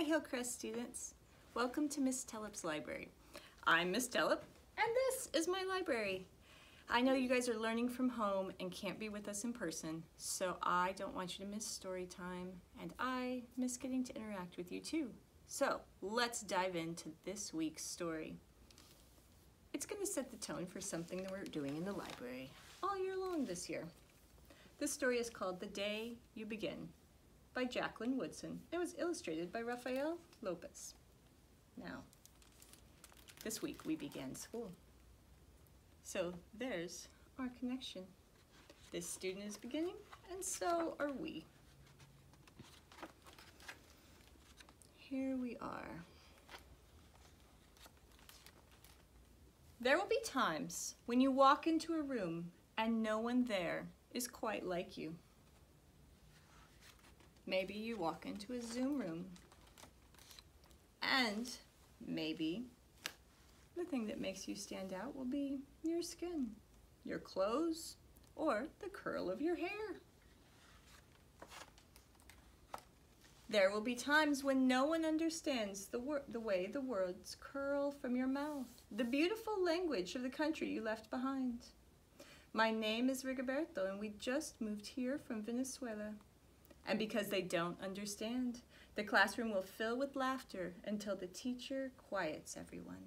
Hi Hillcrest students. Welcome to Miss Tellup's library. I'm Miss Tellup and this is my library. I know you guys are learning from home and can't be with us in person, so I don't want you to miss story time, and I miss getting to interact with you too. So let's dive into this week's story. It's going to set the tone for something that we're doing in the library all year long this year. This story is called The Day You Begin by Jacqueline Woodson. It was illustrated by Rafael Lopez. Now, this week we began school. So there's our connection. This student is beginning, and so are we. Here we are. There will be times when you walk into a room and no one there is quite like you. Maybe you walk into a Zoom room, and maybe the thing that makes you stand out will be your skin, your clothes, or the curl of your hair. There will be times when no one understands the way the words curl from your mouth, the beautiful language of the country you left behind. My name is Rigoberto, and we just moved here from Venezuela. And because they don't understand, the classroom will fill with laughter until the teacher quiets everyone.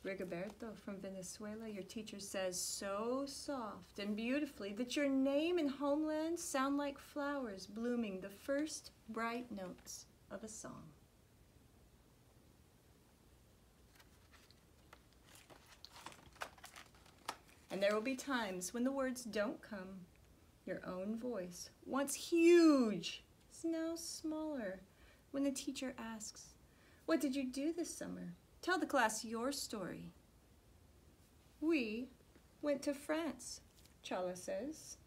Rigoberto from Venezuela, your teacher says so soft and beautifully that your name and homeland sound like flowers blooming the first bright notes of a song. And there will be times when the words don't come. Your own voice, once huge, is now smaller when the teacher asks, "What did you do this summer? Tell the class your story." "We went to France," Chala says.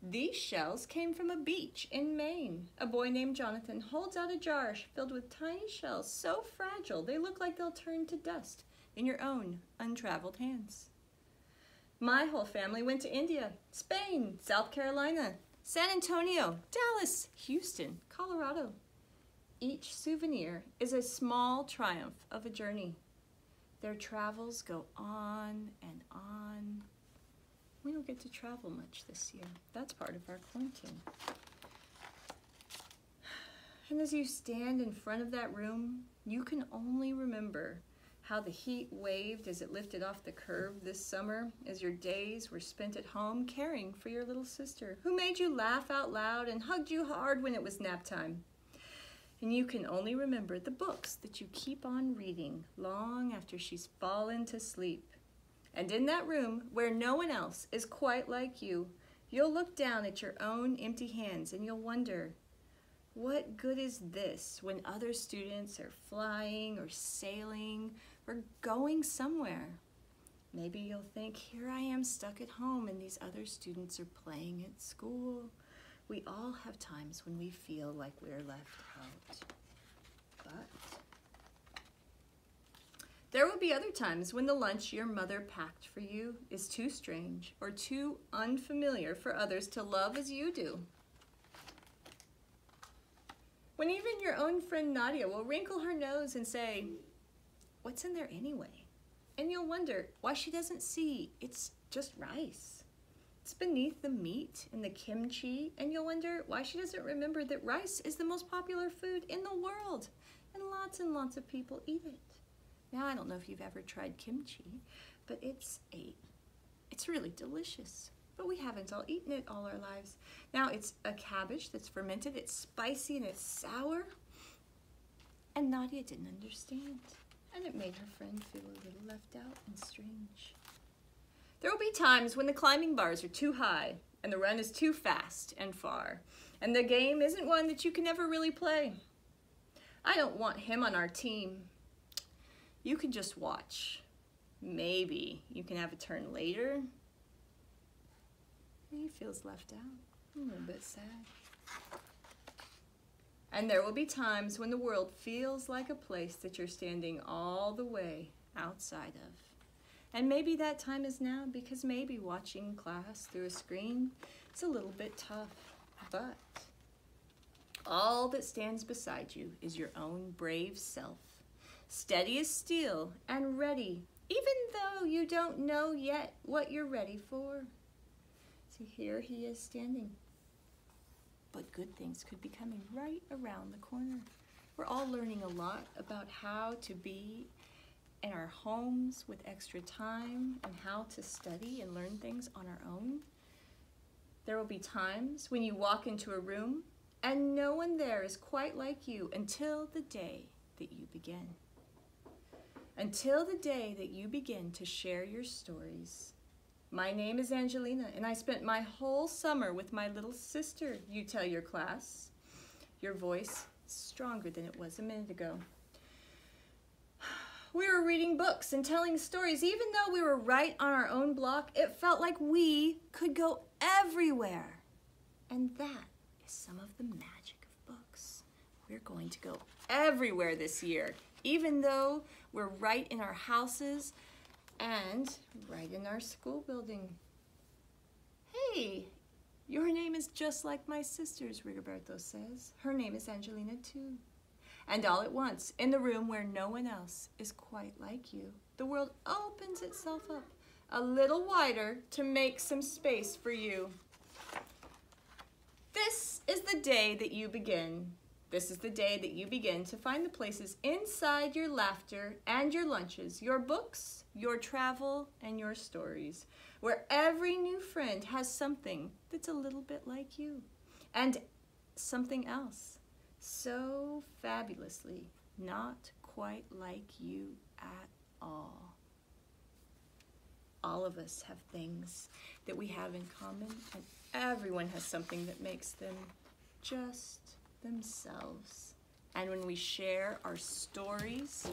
"These shells came from a beach in Maine. A boy named Jonathan holds out a jar filled with tiny shells so fragile they look like they'll turn to dust in your own untraveled hands. My whole family went to India, Spain, South Carolina, San Antonio, Dallas, Houston, Colorado. Each souvenir is a small triumph of a journey. Their travels go on and on." We don't get to travel much this year. That's part of our quarantine. And as you stand in front of that room, you can only remember how the heat waved as it lifted off the curb this summer as your days were spent at home caring for your little sister, who made you laugh out loud and hugged you hard when it was nap time. And you can only remember the books that you keep on reading long after she's fallen to sleep. And in that room, where no one else is quite like you, you'll look down at your own empty hands and you'll wonder, what good is this when other students are flying or sailing or going somewhere? Maybe you'll think, here I am stuck at home and these other students are playing at school. We all have times when we feel like we're left out. But there will be other times when the lunch your mother packed for you is too strange or too unfamiliar for others to love as you do. When even your own friend Nadia will wrinkle her nose and say, "What's in there anyway?" And you'll wonder why she doesn't see it's just rice. It's beneath the meat and the kimchi, and you'll wonder why she doesn't remember that rice is the most popular food in the world, and lots of people eat it. Now, I don't know if you've ever tried kimchi, but it's really delicious. But we haven't all eaten it all our lives. Now, it's a cabbage that's fermented, it's spicy and it's sour. And Nadia didn't understand, and it made her friend feel a little left out and strange. There will be times when the climbing bars are too high and the run is too fast and far, and the game isn't one that you can ever really play. I don't want him on our team. You can just watch. Maybe you can have a turn later. He feels left out, a little bit sad. And there will be times when the world feels like a place that you're standing all the way outside of. And maybe that time is now, because maybe watching class through a screen is a little bit tough. But all that stands beside you is your own brave self, steady as steel and ready, even though you don't know yet what you're ready for. See, here he is standing. But good things could be coming right around the corner. We're all learning a lot about how to be in our homes with extra time and how to study and learn things on our own. There will be times when you walk into a room and no one there is quite like you until the day that you begin. Until the day that you begin to share your stories. My name is Angelina, and I spent my whole summer with my little sister. You tell your class. Your voice is stronger than it was a minute ago. We were reading books and telling stories. Even though we were right on our own block, it felt like we could go everywhere. And that is some of the magic of books. We're going to go everywhere this year, even though we're right in our houses and right in our school building. Hey, your name is just like my sister's, Rigoberto says. Her name is Angelina too. And all at once, in the room where no one else is quite like you, the world opens itself up a little wider to make some space for you. This is the day that you begin. This is the day that you begin to find the places inside your laughter and your lunches, your books, your travel, and your stories, where every new friend has something that's a little bit like you, and something else so fabulously not quite like you at all. All of us have things that we have in common, and everyone has something that makes them just themselves. And when we share our stories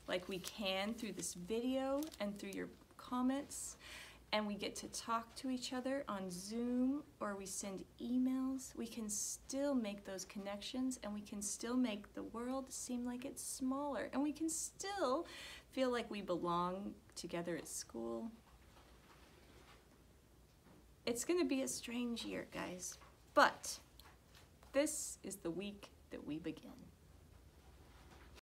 like we can through this video and through your comments, and we get to talk to each other on Zoom or we send emails, we can still make those connections, and we can still make the world seem like it's smaller, and we can still feel like we belong together at school. It's going to be a strange year, guys, but this is the week that we begin.